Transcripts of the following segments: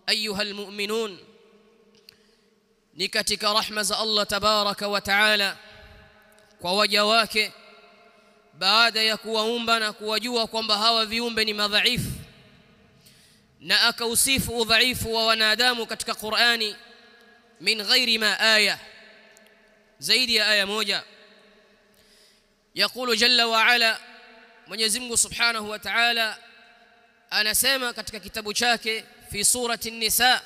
ayuha almu'minun, ni katika rahma za Allah tabaraka wa taala kwa waja wake baada ya kuwaumba na kuwajua kwamba hawa viumbe ni madhaifu, na akausifu udhaifu wa wanadamu katika Qur'ani min ghairi ma aya, zaidi ya aya moja. Yaqulu jalla wa ala, Mwenyezi Mungu subhanahu wa ta'ala anasema katika kitabu chake fi surati an-nisa,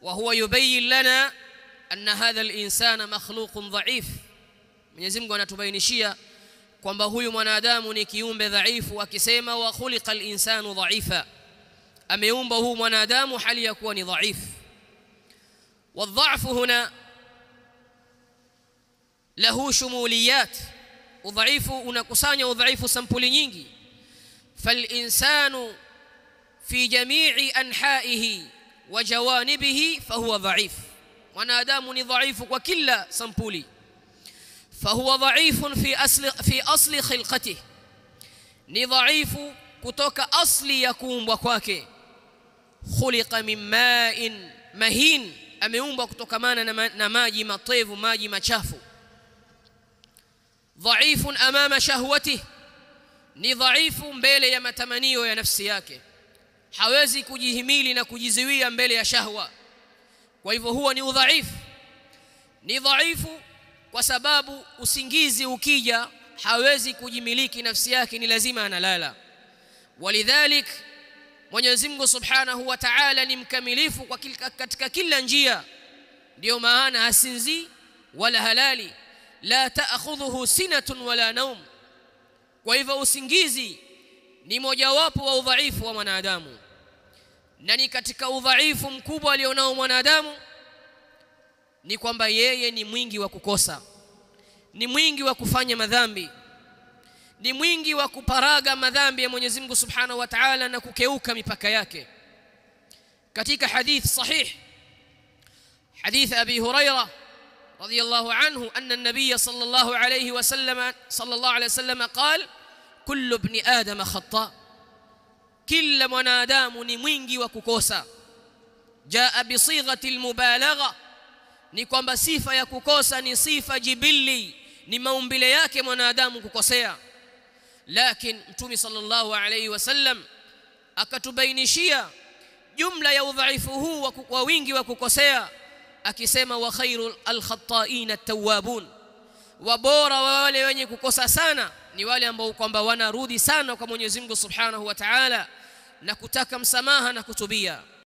wa huwa yubayyin lana anna hadha al-insana makhluqun dha'if. Mwenyezi Mungu anatubainishia kwamba huyu mwanadamu ni kiumbe dhaifu, akisema wa khuliqa al-insanu dha'ifa, ameumba huyu mwanadamu hali ya kuwa ni dhaifu. Wadha'fu huna lahu shumuliyat, udhaifu unakusanya udhaifu sampuli nyingi. Fal-insanu fi jami'i anha'ihi wa jawanibihi fahuwa dha'if, mwanadamu ni dhaifu kwa kila sampuli. Fahuwa dhaifun fi asli khilqatihi, ni dhaifu kutoka asli ya kuumbwa kwake. Khuliqa min ma'in mahin, ameumbwa kutokamana na maji matevu, maji machafu. Dhaifun amama shahwatihi, ni dhaifu mbele ya matamanio ya nafsi yake, hawezi kujihimili na kujizuia mbele ya shahwa. Kwa hivyo huwa ni udhaifu. Ni dhaifu kwa sababu usingizi ukija hawezi kujimiliki nafsi yake, ni lazima analala. Walidhalik Mwenyezi Mungu subhanahu wa ta'ala ni mkamilifu katika kila njia, ndio maana hasinzi wala halali, la ta'khudhuhu sinatun wala naum. Kwa hivyo usingizi ni mojawapo wa udhaifu wa mwanadamu, na ni katika udhaifu mkubwa alionao mwanadamu ni kwamba yeye ni mwingi wa kukosa, ni mwingi wa kufanya madhambi, ni mwingi wa kuparaga madhambi ya Mwenyezi Mungu subhanahu wa ta'ala na kukeuka mipaka yake. Katika hadith sahih, hadith Abi Hurairah radiyallahu anhu, anna an-nabiy sallallahu alayhi wasallam qala kullu ibn adam khata, kila mwanadamu ni mwingi wa kukosa. Jaa bi sighati al-mubalagha, ni kwamba sifa ya kukosa ni sifa jibili, ni maumbile yake mwanadamu kukosea. Lakini Mtume sallallahu alayhi wasallam akatubainishia jumla ya udhaifu huu wa wingi wa kukosea, akisema wa khairul al-khata'in at-tawwabun, wa bora wa wale wenye kukosa sana ni wale ambao kwamba wanarudi sana kwa Mwenyezi Mungu subhanahu wa ta'ala na kutaka msamaha na kutubia.